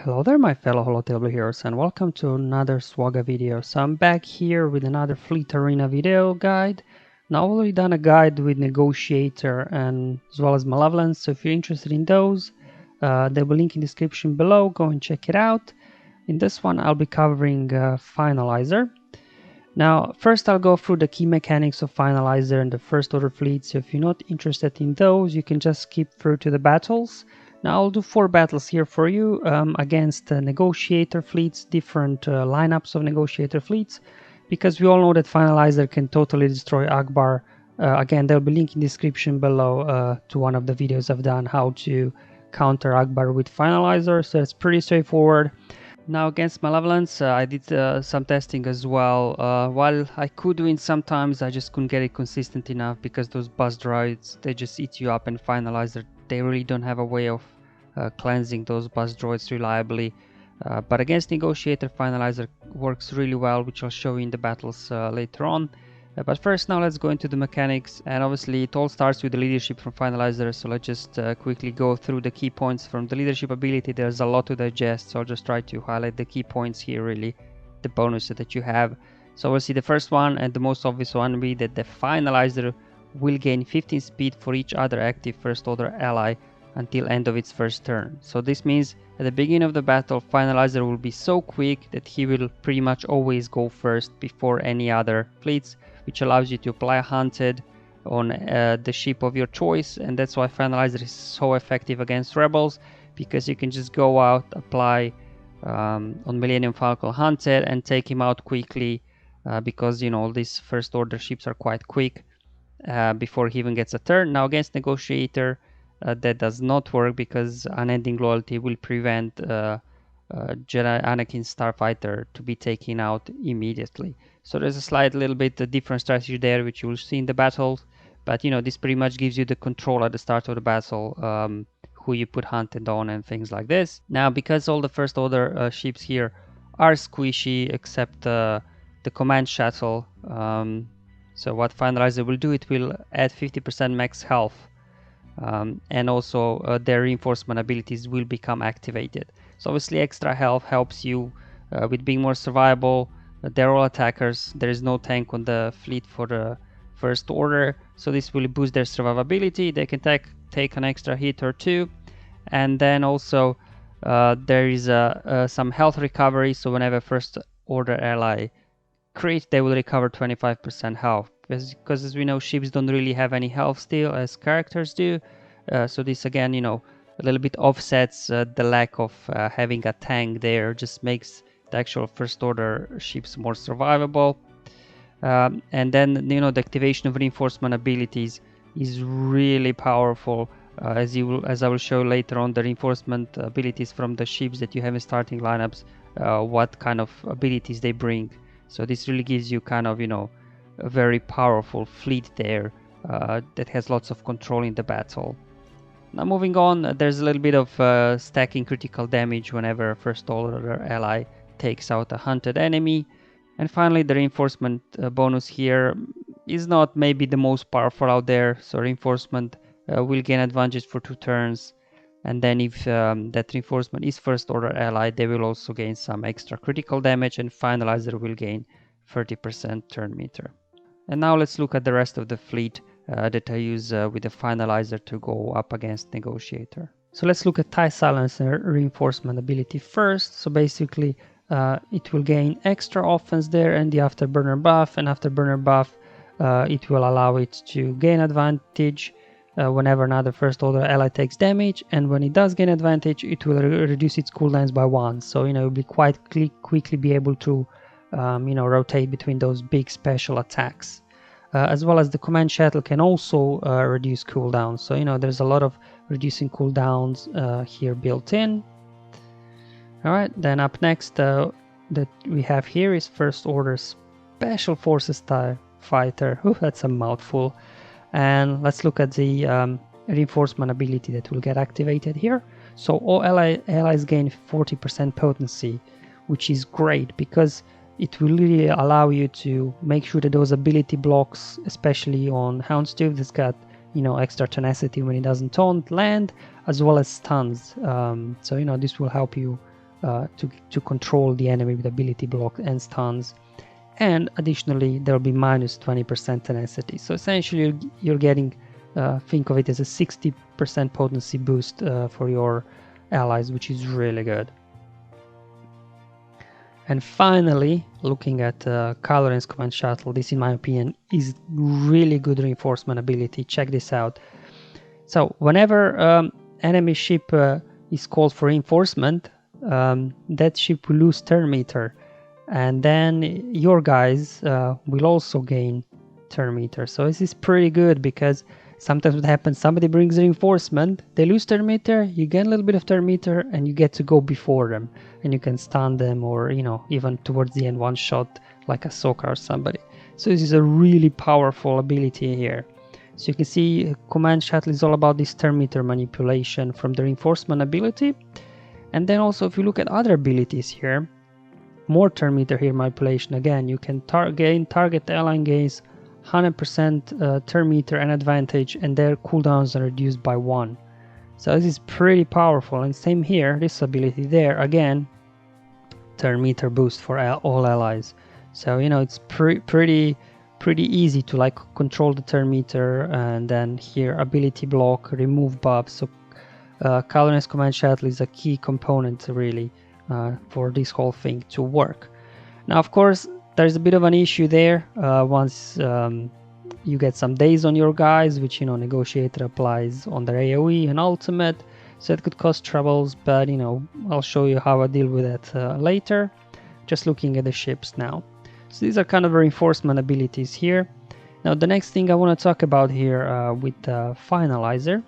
Hello there my fellow holotable heroes and welcome to another SWGOH video. So I'm back here with another Fleet Arena video guide. Now I've already done a guide with Negotiator and as well as Malevolence, so if you're interested in those, there will be a link in the description below, go and check it out. In this one I'll be covering Finalizer. Now first I'll go through the key mechanics of Finalizer and the first order fleet, so if you're not interested in those you can just skip through to the battles. Now I'll do 4 battles here for you against Negotiator fleets, different lineups of Negotiator fleets, because we all know that Finalizer can totally destroy Akbar. Again, there'll be a link in the description below to one of the videos I've done how to counter Akbar with Finalizer, so it's pretty straightforward. Now against Malevolence, I did some testing as well. While I could win sometimes, I just couldn't get it consistent enough because those buzz droids, they just eat you up, and Finalizer, they really don't have a way of cleansing those buzz droids reliably. But against Negotiator, Finalizer works really well, which I'll show you in the battles later on. But first, now let's go into the mechanics, and obviously it all starts with the leadership from Finalizer, so let's just quickly go through the key points from the leadership ability. There's a lot to digest, so I'll just try to highlight the key points here, really, the bonuses that you have. So obviously the first one and the most obvious one will be that the Finalizer will gain 15 speed for each other active first order ally until end of its first turn. So this means at the beginning of the battle, Finalizer will be so quick that he will pretty much always go first before any other fleets, which allows you to apply Hunted on the ship of your choice, and that's why Finalizer is so effective against rebels, because you can just go out, apply on Millennium Falcon Hunted and take him out quickly, because you know all these first order ships are quite quick before he even gets a turn. Now against Negotiator, that does not work because Unending Loyalty will prevent Jedi Anakin Starfighter to be taken out immediately. So there's a slight little bit different strategy there, which you will see in the battle. But you know, this pretty much gives you the control at the start of the battle, who you put Hunted on and things like this. Now, because all the first order ships here are squishy, except the command shuttle. So what Finalizer will do, it will add 50% max health. And also their reinforcement abilities will become activated. So obviously extra health helps you with being more survivable. They're all attackers. There is no tank on the fleet for the first order, so this will boost their survivability. They can take an extra hit or two, and then also there is some health recovery. So whenever first order ally crit, they will recover 25% health, because as we know, ships don't really have any health still as characters do. So this again, you know, a little bit offsets the lack of having a tank there, just makes the actual first order ships more survivable. And then, you know, the activation of reinforcement abilities is really powerful, as I will show later on. The reinforcement abilities from the ships that you have in starting lineups, what kind of abilities they bring. So this really gives you kind of, you know, a very powerful fleet there that has lots of control in the battle. Now moving on, there's a little bit of stacking critical damage whenever a first order ally takes out a hunted enemy. And finally, the reinforcement bonus here is not maybe the most powerful out there. So reinforcement will gain advantage for 2 turns. And then if that reinforcement is first order ally, they will also gain some extra critical damage, and Finalizer will gain 30% turn meter. And now let's look at the rest of the fleet that I use with the Finalizer to go up against Negotiator. So let's look at TIE Silencer reinforcement ability first. So basically it will gain extra offense there and the Afterburner buff, and Afterburner buff it will allow it to gain advantage whenever another first order ally takes damage, and when it does gain advantage it will reduce its cooldowns by 1. So you know, you'll be quite quickly be able to you know, rotate between those big special attacks. As well as the command shuttle can also reduce cooldowns. So you know, there's a lot of reducing cooldowns here built in. Alright, then up next that we have here is first order Special Forces TIE Fighter. Ooh, that's a mouthful. And let's look at the reinforcement ability that will get activated here. So all allies gain 40% potency, which is great because it will really allow you to make sure that those ability blocks, especially on Houndstooth, that's got, you know, extra tenacity when it doesn't taunt, land, as well as stuns. So you know, this will help you to control the enemy with ability block and stuns. And additionally, there will be minus 20% tenacity. So essentially, you're getting, think of it as a 60% potency boost for your allies, which is really good. And finally, looking at Kylo Ren's command shuttle, this in my opinion is really good reinforcement ability. Check this out. So whenever enemy ship is called for reinforcement, that ship will lose turn meter, and then your guys will also gain turn meter. So this is pretty good, because sometimes what happens, somebody brings reinforcement, they lose turn meter, you gain a little bit of turn meter, and you get to go before them, and you can stun them, or even towards the end one shot like Ahsoka or somebody. So this is a really powerful ability here. So you can see command shuttle is all about this turn meter manipulation from the reinforcement ability. And then also, if you look at other abilities here, more turn meter here manipulation. Again, you can gain target ally gains 100% turn meter and advantage, and their cooldowns are reduced by 1. So this is pretty powerful. And same here, this ability there, again, turn meter boost for all allies. So it's pretty easy to like control the turn meter. And then here, ability block, remove buffs. So Kylo Ren's command shuttle is a key component really for this whole thing to work. Now, of course, there's a bit of an issue there once you get some days on your guys, which Negotiator applies on their AoE and ultimate, so it could cause troubles, but I'll show you how I deal with it later. Just looking at the ships now. So these are kind of reinforcement abilities here. Now the next thing I want to talk about here with Finalizer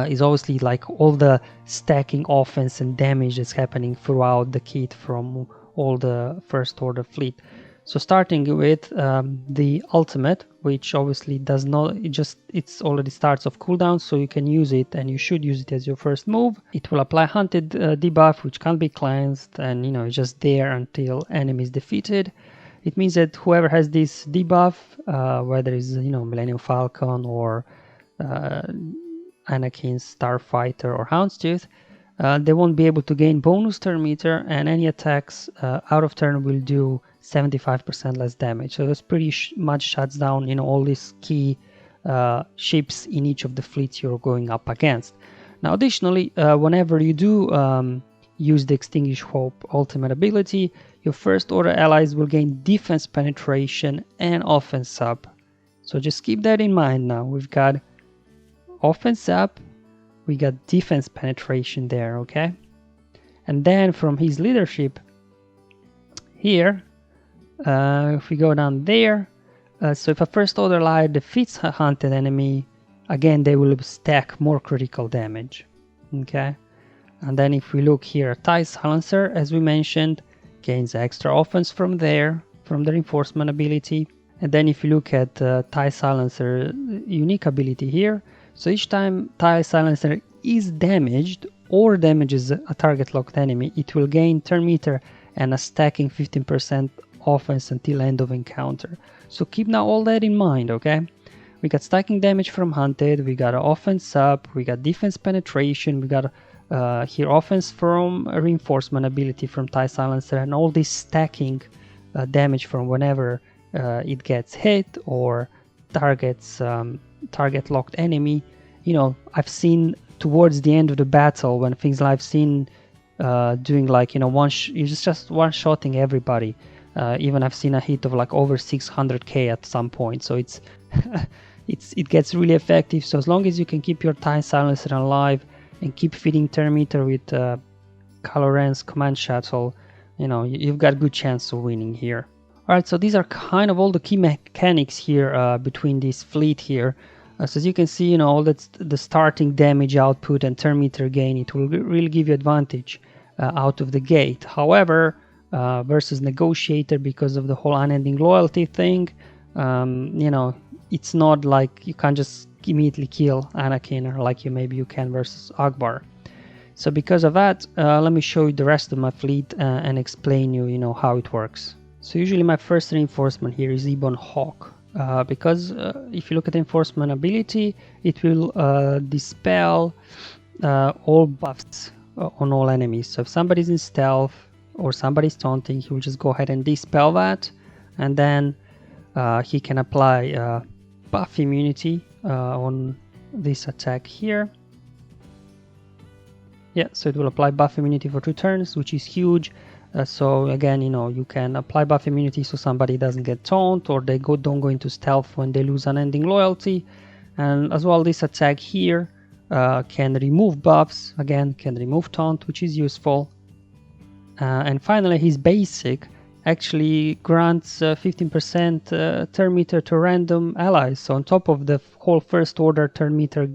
is obviously like all the stacking offense and damage that's happening throughout the kit from all the First Order fleet. So starting with the ultimate, which obviously does not, it's already starts off cooldown, so you can use it, and you should use it as your first move. It will apply hunted debuff, which can't be cleansed, and it's just there until enemy is defeated. It means that whoever has this debuff, whether it's Millennium Falcon or Anakin Starfighter or Houndstooth, they won't be able to gain bonus turn meter, and any attacks out of turn will do 75% less damage. So that's pretty much shuts down all these key ships in each of the fleets you're going up against. Now additionally, whenever you do use the Extinguish Hope ultimate ability, your First Order allies will gain defense penetration and offense up. So just keep that in mind. Now we've got offense up, we got defense penetration there, okay? And then from his leadership here, if we go down there, so if a First Order ally defeats a hunted enemy, again they will stack more critical damage, okay? And then if we look here, TIE Silencer, as we mentioned, gains extra offense from there, from the reinforcement ability. And then if you look at TIE Silencer unique ability here, so each time TIE Silencer is damaged or damages a target locked enemy, it will gain turn meter and a stacking 15% offense until end of encounter. So keep now all that in mind, okay? We got stacking damage from hunted, we got offense up, we got defense penetration, we got here offense from a reinforcement ability from TIE Silencer, and all this stacking damage from whenever it gets hit or targets target locked enemy. I've seen towards the end of the battle when things I've seen doing like you're just one-shotting everybody. Even I've seen a hit of like over 600k at some point. So it gets really effective. So as long as you can keep your TIE Silencer alive and keep feeding turn meter with Kylo Ren's command shuttle, you've got a good chance of winning here. Alright, so these are kind of all the key mechanics here between this fleet here. So as you can see, all that's the starting damage output and turn meter gain, it will really give you advantage out of the gate. However, versus Negotiator, because of the whole unending loyalty thing, it's not like you can't just immediately kill Anakin, or like maybe you can versus Akbar. So because of that, let me show you the rest of my fleet and explain you how it works. So usually my first reinforcement here is Ebon Hawk, because if you look at the enforcement ability, it will dispel all buffs on all enemies. So if somebody's in stealth or somebody's taunting, he will just go ahead and dispel that, and then he can apply buff immunity on this attack here. Yeah, so it will apply buff immunity for 2 turns, which is huge. So again, you know, you can apply buff immunity so somebody doesn't get taunt, or they don't go into stealth when they lose unending loyalty. And as well, this attack here can remove buffs, again, can remove taunt, which is useful. And finally, his basic actually grants 15% turn meter to random allies. So on top of the whole first order turn meter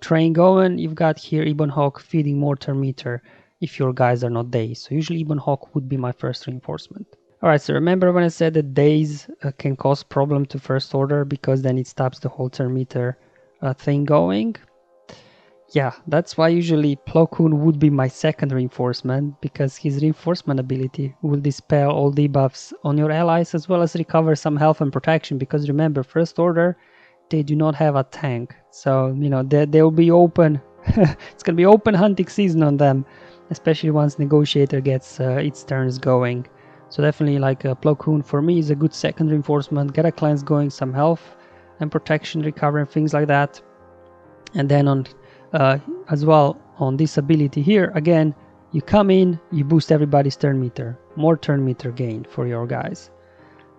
train going, you've got here Ebon Hawk feeding more turn meter if your guys are not dazed. So usually Ebon Hawk would be my first reinforcement. Alright, so remember when I said that daze can cause problem to first order because then it stops the whole turn meter thing going? Yeah, that's why usually Plo Koon would be my second reinforcement, because his reinforcement ability will dispel all debuffs on your allies as well as recover some health and protection, because remember, first order, they do not have a tank. So, you know, they will be open. It's going to be open hunting season on them, especially once Negotiator gets its turns going. So definitely like Plo Koon for me is a good second reinforcement. Get a cleanse going, some health and protection recovery and things like that. And then on as well on this ability here, again, you come in, you boost everybody's turn meter, more turn meter gained for your guys.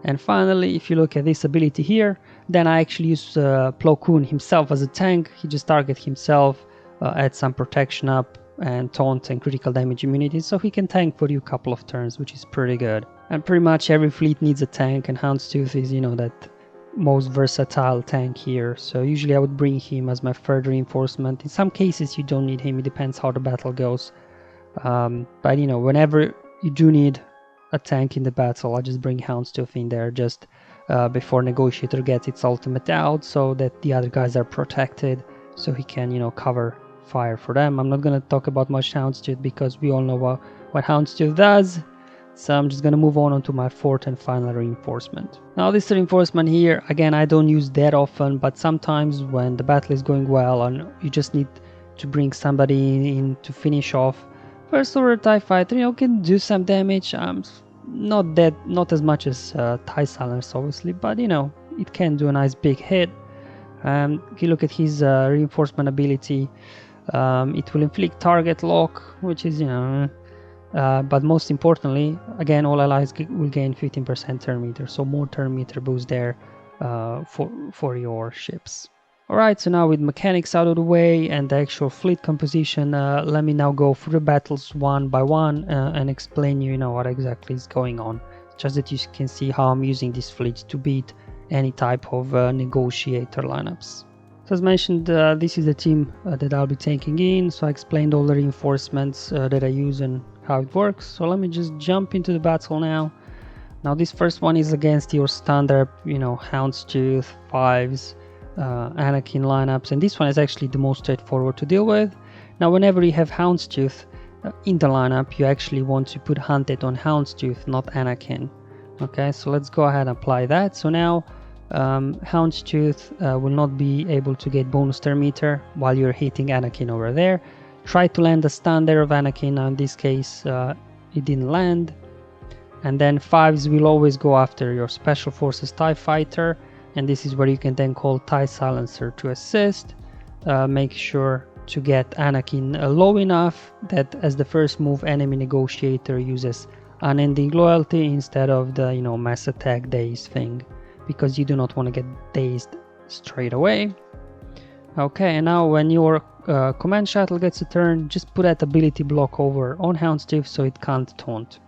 And finally, if you look at this ability here, then I actually use Plo Koon himself as a tank. He just targets himself, add some protection up and taunt and critical damage immunity, so he can tank for you a couple of turns, which is pretty good. And pretty much every fleet needs a tank, and Houndstooth is, you know, that most versatile tank here. So usually I would bring him as my third reinforcement. In some cases you don't need him, it depends how the battle goes. But you know, whenever you do need a tank in the battle, I'll just bring Houndstooth in there just before Negotiator gets its ultimate out, so that the other guys are protected, so he can, you know, cover fire for them. I'm not going to talk about much Houndstooth because we all know what Houndstooth does. So I'm just going to move on to my fourth and final reinforcement. Now this reinforcement here, again, I don't use that often, but sometimes when the battle is going well and you just need to bring somebody in to finish off, first order TIE Fighter, you know, can do some damage. Not as much as TIE Silencer obviously, but you know, it can do a nice big hit. If you look at his reinforcement ability, it will inflict target lock, which is, you know, but most importantly, again, all allies will gain 15% turn meter, so more turn meter boost there for your ships. Alright, so now with mechanics out of the way and the actual fleet composition, let me now go through the battles one by one and explain you know, what exactly is going on, just that you can see how I'm using this fleet to beat any type of Negotiator lineups. So as mentioned, this is the team that I'll be taking in, so I explained all the reinforcements that I use and how it works. So let me just jump into the battle now. Now this first one is against your standard, you know, Houndstooth, Fives, Anakin lineups, and this one is actually the most straightforward to deal with. Now whenever you have Houndstooth in the lineup, you actually want to put Hunted on Houndstooth, not Anakin. Okay, so let's go ahead and apply that. So now Houndstooth will not be able to get bonus turn meter while you're hitting Anakin over there. Try to land a stun there of Anakin. Now in this case it didn't land. And then Fives will always go after your Special Forces TIE Fighter, and this is where you can then call TIE Silencer to assist. Make sure to get Anakin low enough that as the first move, enemy Negotiator uses Unending Loyalty instead of the, you know, mass attack daze thing, because you do not want to get dazed straight away. Okay, and now when your command shuttle gets a turn, just put that ability block over on Houndstooth so it can't taunt.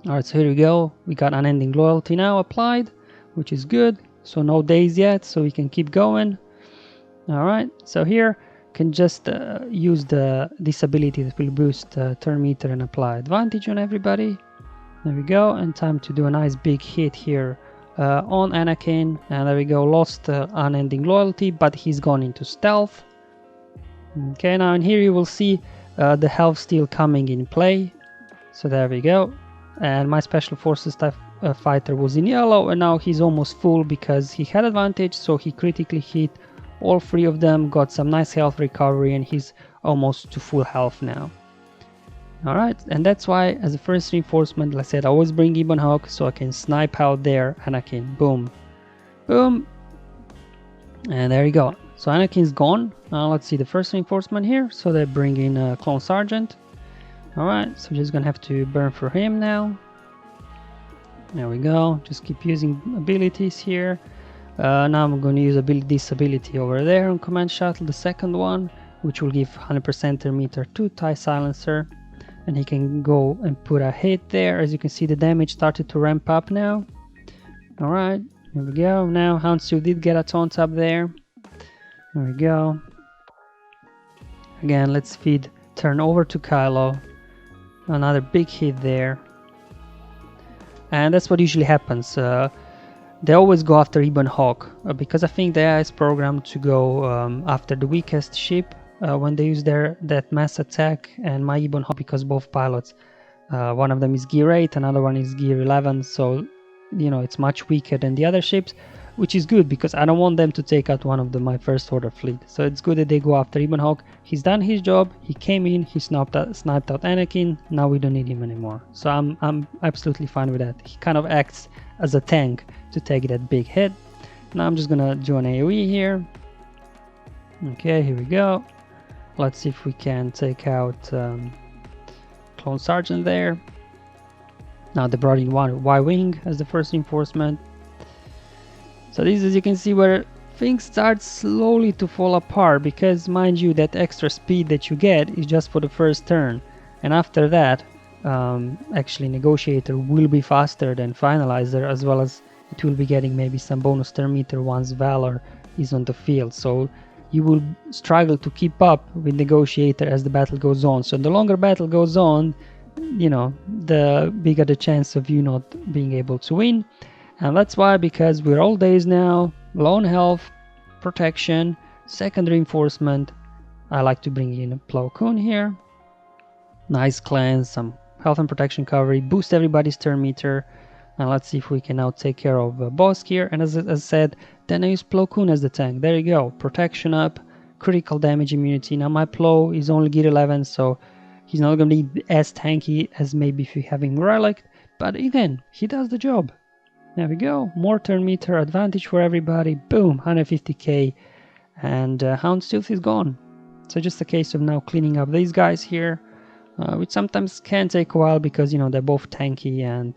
Alright, so here we go. We got Unending Loyalty now applied, which is good. So no daze yet, so we can keep going. Alright, so here can just use this ability that will boost turn meter and apply advantage on everybody. There we go, and time to do a nice big hit here on Anakin, and there we go, lost Unending Loyalty, but he's gone into stealth. Okay, now in here you will see the health steal coming in play. So there we go, and my Special Forces TIE Fighter was in yellow, and now he's almost full because he had advantage, so he critically hit all three of them, got some nice health recovery, and he's almost to full health now. Alright, and that's why as a first reinforcement, like I said, I always bring Ebon Hawk so I can snipe out there Anakin. Boom. Boom. And there you go. So Anakin's gone. Now let's see the first reinforcement here. So they bring in a Clone Sergeant. Alright, so just gonna have to burn for him now. There we go. Just keep using abilities here. Now I'm going to use this ability over there on Command Shuttle, the second one, which will give 100% meter to TIE Silencer. And he can go and put a hit there. As you can see, the damage started to ramp up now. Alright, here we go. Now Houndstooth did get a taunt up there. There we go. Again, let's feed turn over to Kylo. Another big hit there. And that's what usually happens. They always go after Ebon Hawk because I think the AI is programmed to go after the weakest ship when they use that mass attack. And my Ebon Hawk, because both pilots, one of them is gear 8, another one is gear 11, so you know it's much weaker than the other ships, which is good because I don't want them to take out one of my first order fleet. So it's good that they go after Ebon Hawk. He's done his job. He came in, he sniped out Anakin. Now we don't need him anymore. So I'm absolutely fine with that. He kind of acts as a tank to take that big hit. Now I'm just gonna do an AoE here. Okay, here we go. Let's see if we can take out Clone Sergeant there. Now they brought in one Y-Wing as the first reinforcement. So this, as you can see, where things start slowly to fall apart, because mind you, that extra speed that you get is just for the first turn, and after that actually Negotiator will be faster than Finalizer, as well as it will be getting maybe some bonus turn meter once Valor is on the field. So you will struggle to keep up with Negotiator as the battle goes on. So the longer battle goes on, you know, the bigger the chance of you not being able to win. And that's why, because we're all days now, low on health, protection, second reinforcement, I like to bring in a Plo Koon here. Nice cleanse, some health and protection recovery, boost everybody's turn meter. And let's see if we can now take care of Bosk here. And as I said, then I use Plo Koon as the tank. There you go, protection up, critical damage immunity. Now my Plo is only gear 11, so he's not going to be as tanky as maybe if you're having Relic. But again, he does the job. There we go, more turn meter advantage for everybody. Boom, 150k, and Houndstooth is gone. So just a case of now cleaning up these guys here, which sometimes can take a while because, you know, they're both tanky, and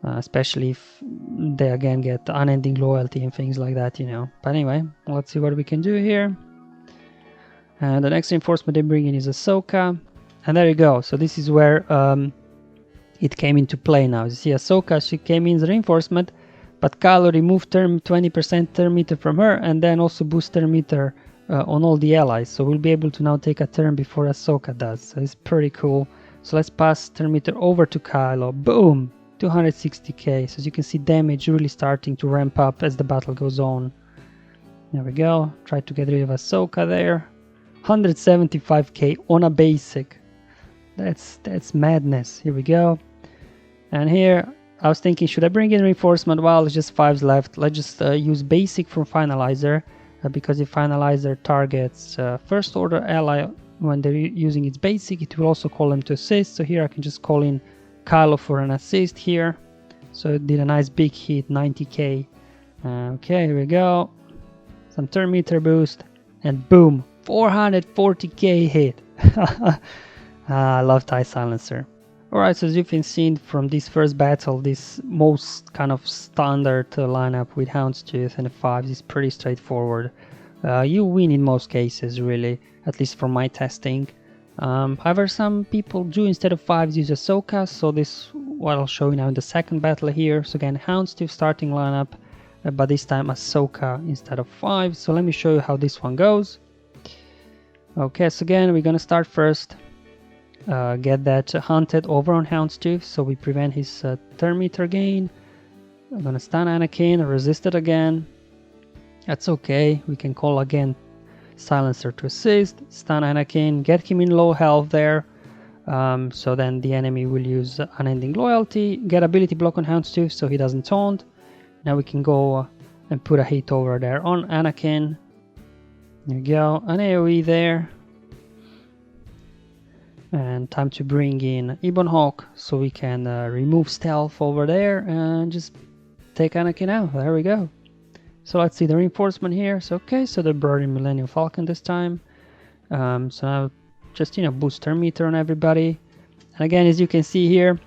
especially if they again get unending loyalty and things like that, you know. But anyway, let's see what we can do here. And the next reinforcement they bring in is Ahsoka, and there you go. So this is where it came into play now. You see Ahsoka, she came in as a reinforcement, but Kylo removed 20% turn meter from her, and then also boost turn meter on all the allies. So we'll be able to now take a turn before Ahsoka does. So it's pretty cool. So let's pass turn meter over to Kylo. Boom! 260k. So as you can see, damage really starting to ramp up as the battle goes on. There we go. Try to get rid of Ahsoka there. 175k on a basic. That's madness. Here we go. And here I was thinking, should I bring in reinforcement? Well, it's just 5s left. Let's just use basic from Finalizer, because if Finalizer targets first order ally when they're using its basic, it will also call them to assist. So here I can just call in Kylo for an assist here. So it did a nice big hit, 90k. Okay, here we go. Some turn meter boost, and boom, 440k hit. I love TIE Silencer. Alright, so as you've been seeing from this first battle, this most kind of standard lineup with Houndstooth and the 5s is pretty straightforward. You win in most cases, really, at least from my testing. However, some people do, instead of 5s, use Ahsoka, so this what I'll show you now in the second battle here. So again, Houndstooth starting lineup, but this time Ahsoka instead of 5. So let me show you how this one goes. Okay, so again, we're gonna start first. Get that hunted over on Houndstooth, so we prevent his turn meter gain. I'm gonna stun Anakin, resist it again. That's okay, we can call again Silencer to assist, stun Anakin, get him in low health there. So then the enemy will use unending loyalty, get ability block on Houndstooth so he doesn't taunt. Now we can go and put a hit over there on Anakin. There we go, an AoE there. And time to bring in Ebon Hawk so we can remove stealth over there and just take Anakin out. There we go. So let's see the reinforcement here. So okay, so they brought in Millennium Falcon this time. So now just, you know, boost turn meter on everybody. And again, as you can see here,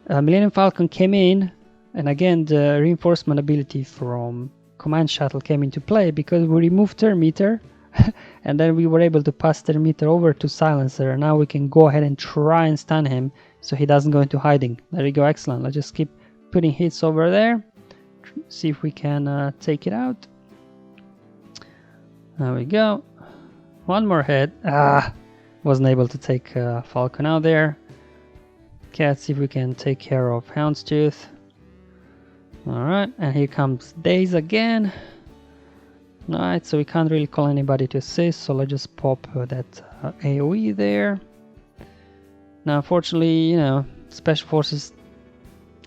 Millennium Falcon came in, and again the reinforcement ability from Command Shuttle came into play because we removed turn meter and then we were able to pass turn meter over to Silencer, and now we can go ahead and try and stun him so he doesn't go into hiding. There we go, excellent. Let's just keep putting hits over there, see if we can take it out. There we go. One more hit. Wasn't able to take Falcon out there. Okay, let's see if we can take care of Houndstooth. Alright, and here comes Daze again. Alright, so we can't really call anybody to assist, so let's just pop that AoE there. Now, unfortunately, you know, Special Forces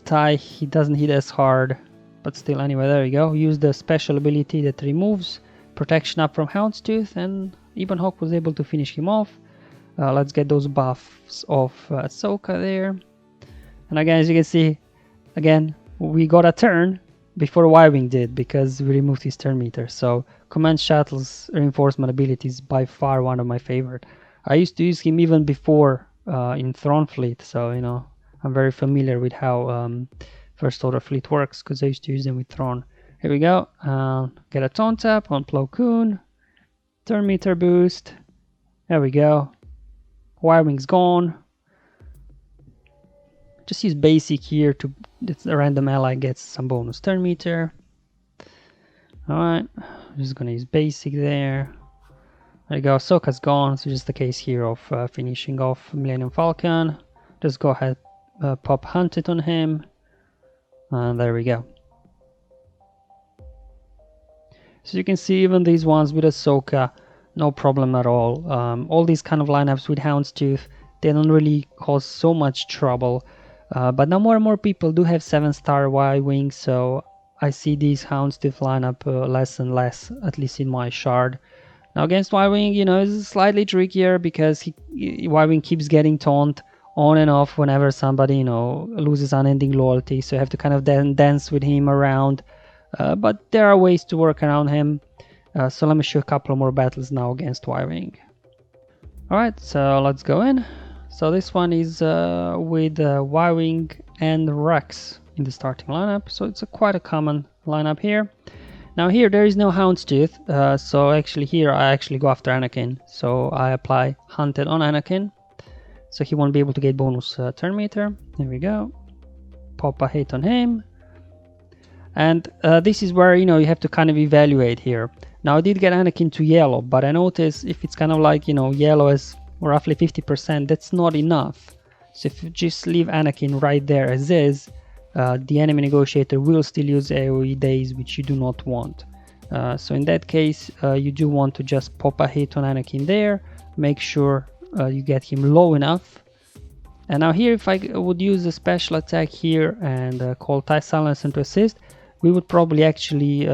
Ty, he doesn't hit as hard, but still, anyway, there you go. Use the special ability that removes protection up from Houndstooth, and Ebon Hawk was able to finish him off. Let's get those buffs of Ahsoka there. And again, as you can see, again, we got a turn before Y-Wing did because we removed his turn meter. So Command Shuttle's reinforcement ability is by far one of my favorite. I used to use him even before in Thrawn Fleet, so you know I'm very familiar with how First Order Fleet works because I used to use them with Thrawn. Here we go. Get a taunt tap on Plo Koon. Turn meter boost. There we go. Y-Wing's gone. Just use basic here to the random ally gets some bonus turn meter. Alright, I'm just gonna use basic there. There you go, Ahsoka's gone, so just the case here of finishing off Millennium Falcon. Just go ahead, pop Hunted on him, and there we go. So you can see even these ones with Ahsoka, no problem at all. All these kind of lineups with Houndstooth, they don't really cause so much trouble. But now more and more people do have 7-star Y-Wing, so I see these Houndstooth lineup less and less, at least in my shard. Now against Y-Wing, you know, it's slightly trickier because Y-Wing keeps getting taunt on and off whenever somebody, you know, loses unending loyalty, so you have to kind of dance with him around. But there are ways to work around him. So let me show a couple more battles now against Y-Wing. Alright, so let's go in. So this one is with Y-Wing and Rex in the starting lineup. So it's quite a common lineup here. Now here there is no Houndstooth. So actually here I actually go after Anakin. So I apply Hunted on Anakin. So he won't be able to get bonus turn meter. There we go. Pop a hit on him. And this is where, you know, you have to kind of evaluate here. Now I did get Anakin to yellow, but I noticed if it's kind of like, you know, yellow is roughly 50%, that's not enough. So if you just leave Anakin right there as is, the enemy negotiator will still use AoE Daze, which you do not want. So in that case, you do want to just pop a hit on Anakin there, make sure you get him low enough. And now here, if I would use a special attack here and call TIE Silencer to assist, we would probably actually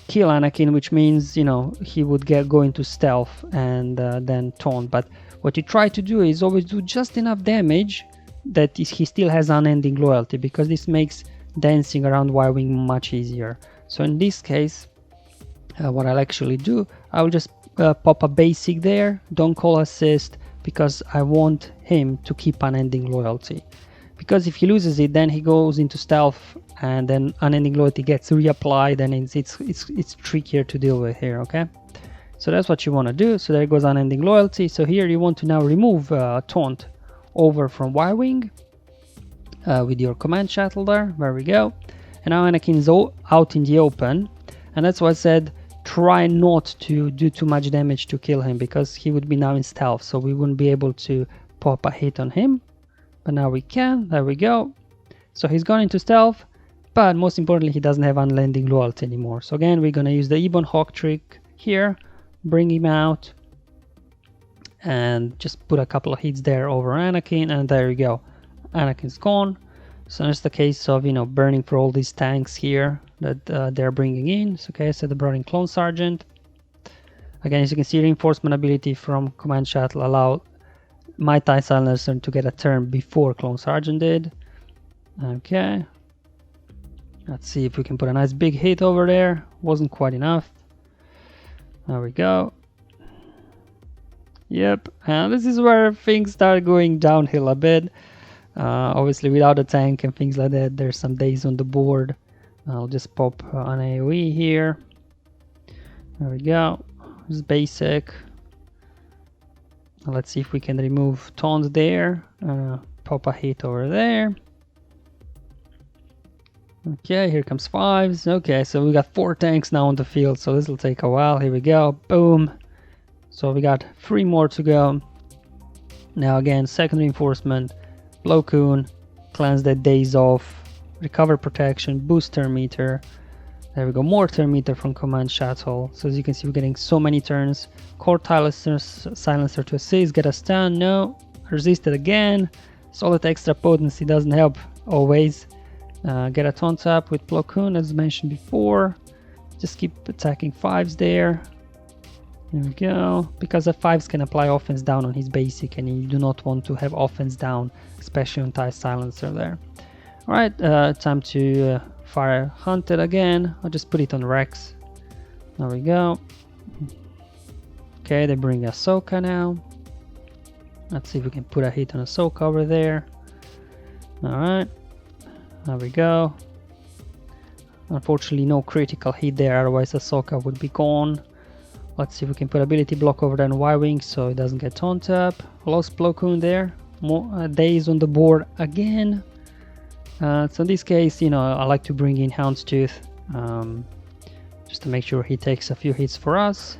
kill Anakin, which means, you know, he would go into stealth and then taunt. But what you try to do is always do just enough damage that he still has unending loyalty, because this makes dancing around Y-Wing much easier. So in this case, what I'll actually do, I'll just pop a basic there, don't call assist, because I want him to keep unending loyalty. Because if he loses it, then he goes into stealth, and then unending loyalty gets reapplied, and it's trickier to deal with here. Okay, so that's what you want to do. So there goes unending loyalty. So here you want to now remove taunt over from Y-Wing with your command shuttle there. There we go. And now Anakin's out in the open, and that's why I said try not to do too much damage to kill him, because he would be now in stealth, so we wouldn't be able to pop a hit on him. But now we can. There we go. So he's gone into stealth, but most importantly, he doesn't have unending loyalty anymore. So again, we're gonna use the Ebon Hawk trick here, bring him out, and just put a couple of hits there over Anakin, and there you go. Anakin's gone. So it's the case of, you know, burning for all these tanks here that they're bringing in. So okay, so they brought in Clone Sergeant. Again, as you can see, reinforcement ability from Command Shuttle allow my TIE Silencer to get a turn before Clone Sergeant did. Okay. Let's see if we can put a nice big hit over there. Wasn't quite enough. There we go. Yep, and this is where things start going downhill a bit. Obviously without a tank and things like that, there's some days on the board. I'll just pop an AoE here. There we go. It's basic. Let's see if we can remove taunt there. Pop a hit over there. Okay, here comes 5s. Okay, so we got 4 tanks now on the field, so this will take a while. Here we go. Boom. So we got 3 more to go. Now again, second reinforcement. Plo Koon. Cleanse that days off. Recover protection. Boost turn meter. There we go. More turn meter from command shuttle. So as you can see, we're getting so many turns. Core silencer to assist. Get a stun. No. Resisted again. Solid extra potency doesn't help always. Get a taunt up with Plo Koon as mentioned before. Just keep attacking 5s there. There we go. Because the 5s can apply offense down on his basic, and you do not want to have offense down, especially on TIE Silencer there. Alright, time to fire Hunted again. I'll just put it on Rex. There we go. Okay, they bring Ahsoka now. Let's see if we can put a hit on Ahsoka over there. Alright. There we go. Unfortunately, no critical hit there, otherwise Ahsoka would be gone. Let's see if we can put ability block over there on Y-Wing so it doesn't get taunt up. Lost Plo Koon there. More days on the board again. So in this case, you know, I like to bring in Houndstooth just to make sure he takes a few hits for us.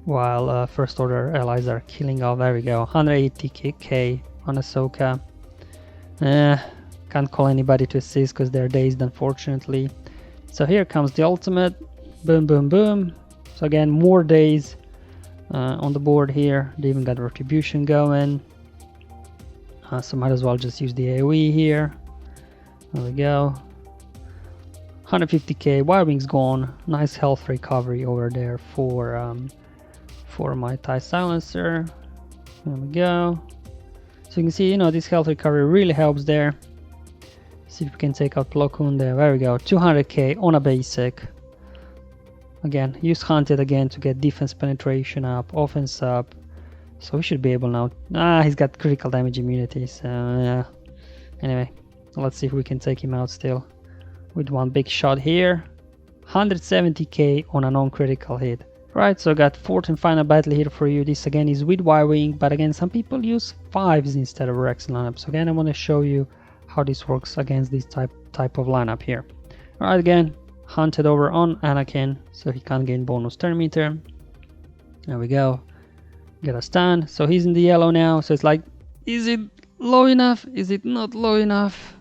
While First Order allies are killing off. There we go. 180k on Ahsoka. Can't call anybody to assist because they're dazed, unfortunately. So here comes the ultimate. Boom, boom, boom. So again, more days on the board here. They even got retribution going. So might as well just use the AoE here. There we go. 150k. Y-Wing's gone. Nice health recovery over there for my TIE Silencer. There we go. So you can see, you know, this health recovery really helps there. See if we can take out Plo Koon there. There we go. 200k on a basic. Again, use Hunted again to get defense penetration up, offense up. So we should be able now. He's got critical damage immunity. So yeah. Anyway, let's see if we can take him out still with one big shot here. 170k on a non-critical hit. Right, so I got fourth and final battle here for you. This again is with Y-Wing, but again, some people use 5s instead of Rex lineup. So again, I want to show you how this works against this type of lineup here. Alright, again, Hunted over on Anakin, so he can't gain bonus turn meter. There we go. Get a stun. So he's in the yellow now. So it's like, is it low enough? Is it not low enough?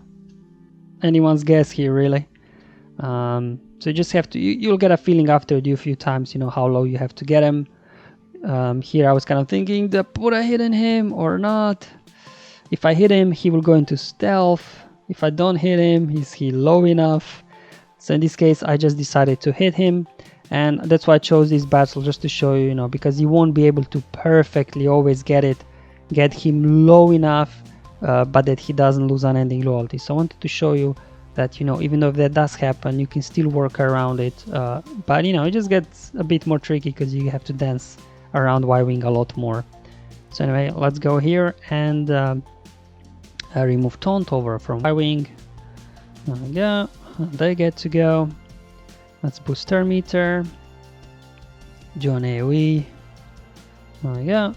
Anyone's guess here, really. So you just have to, you'll get a feeling after you do a few times, you know, how low you have to get him. Here I was kind of thinking, would I hit him or not? If I hit him, he will go into stealth. If I don't hit him, is he low enough? So in this case, I just decided to hit him. And that's why I chose this battle, just to show you, you know, because you won't be able to perfectly always get him low enough, but that he doesn't lose unending loyalty. So I wanted to show you that, you know, even though if that does happen, you can still work around it. But, you know, it just gets a bit more tricky because you have to dance around Y-Wing a lot more. So anyway, let's go here and remove taunt over from Y-Wing. There we go. They get to go. Let's boost turn meter. Do an AoE. There we go.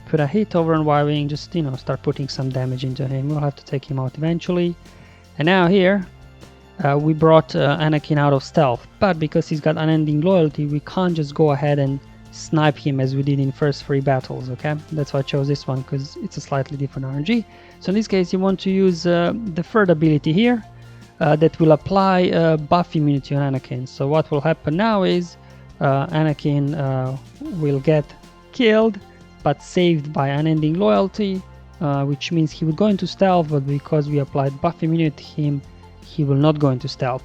Put a hit over on Y-Wing. Just, you know, start putting some damage into him. We'll have to take him out eventually. And now here, we brought Anakin out of stealth. But because he's got unending loyalty, we can't just go ahead and snipe him as we did in first 3 battles, okay? That's why I chose this one, because it's a slightly different RNG. So in this case, you want to use the third ability here that will apply buff immunity on Anakin. So what will happen now is Anakin will get killed, but saved by unending loyalty, which means he would go into stealth, but because we applied buff immunity to him, he will not go into stealth.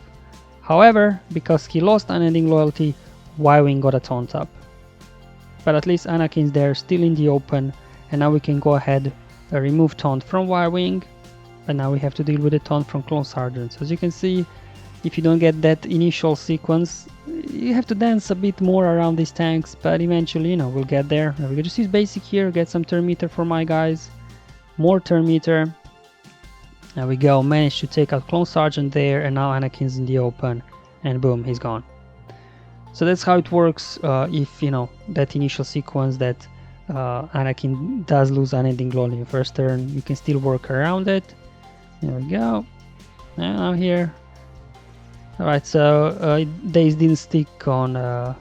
However, because he lost unending loyalty, Y-Wing got a taunt up. but at least Anakin's there, still in the open, and now we can go ahead remove taunt from Y-Wing, and now we have to deal with the taunt from Clone Sergeants. As you can see, if you don't get that initial sequence, you have to dance a bit more around these tanks, but eventually, you know, we'll get there. We can just use basic here, get some turn meter for my guys, more turn meter. There we go, managed to take out Clone Sergeant there, and now Anakin's in the open, and boom, he's gone. So that's how it works if, you know, that initial sequence that Anakin does lose anything glowing in the first turn, you can still work around it. There we go. Now here. Alright, so Daze didn't stick on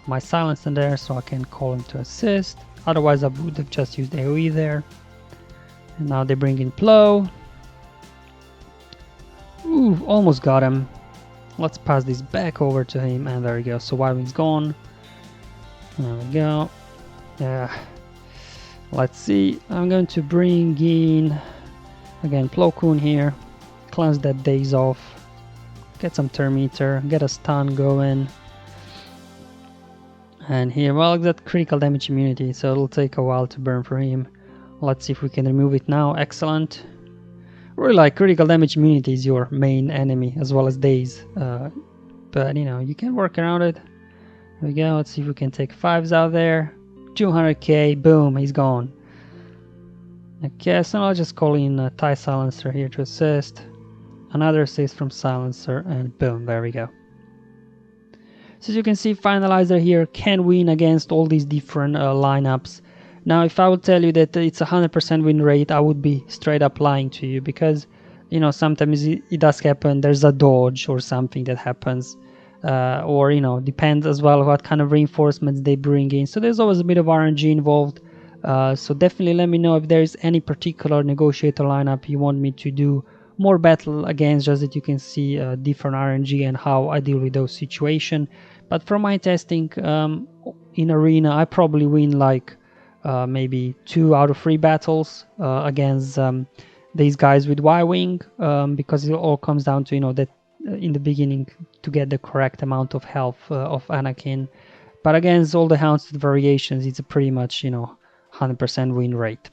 my silencer there, so I can call him to assist. Otherwise I would have just used AoE there. And now they bring in Plow. Ooh, almost got him. Let's pass this back over to him, and there we go. So Y-Wing's gone. There we go. Yeah. Let's see. I'm going to bring in again Plo Koon here. Cleanse that Daze off. Get some turn meter. Get a stun going. And here, well, that critical damage immunity, so it'll take a while to burn for him. Let's see if we can remove it now. Excellent. Really, like, critical damage immunity is your main enemy as well as Daze, but you know, you can work around it. There we go. Let's see if we can take 5s out there. 200k, boom, he's gone. Okay, so I'll just call in a TIE Silencer here to assist. Another assist from Silencer, and boom, there we go. So as you can see, Finalizer here can win against all these different lineups. Now, if I would tell you that it's 100% win rate, I would be straight up lying to you, because, you know, sometimes it does happen. There's a dodge or something that happens, or, you know, depends as well what kind of reinforcements they bring in. So there's always a bit of RNG involved. So definitely let me know if there is any particular Negotiator lineup you want me to do more battle against, just that you can see different RNG and how I deal with those situations. But from my testing in Arena, I probably win like maybe 2 out of 3 battles against these guys with Y-Wing, because it all comes down to, you know, that in the beginning to get the correct amount of health of Anakin. But against all the Houndstooth variations, it's a pretty much, you know, 100% win rate.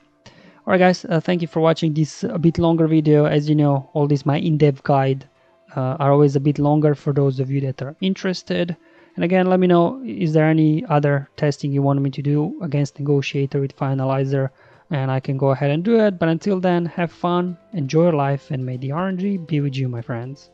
Alright guys, thank you for watching this a bit longer video. As you know, all these my in-depth guide are always a bit longer for those of you that are interested. And again, let me know, is there any other testing you want me to do against Negotiator with Finalizer, and I can go ahead and do it. But until then, have fun, enjoy your life, and may the RNG be with you, my friends.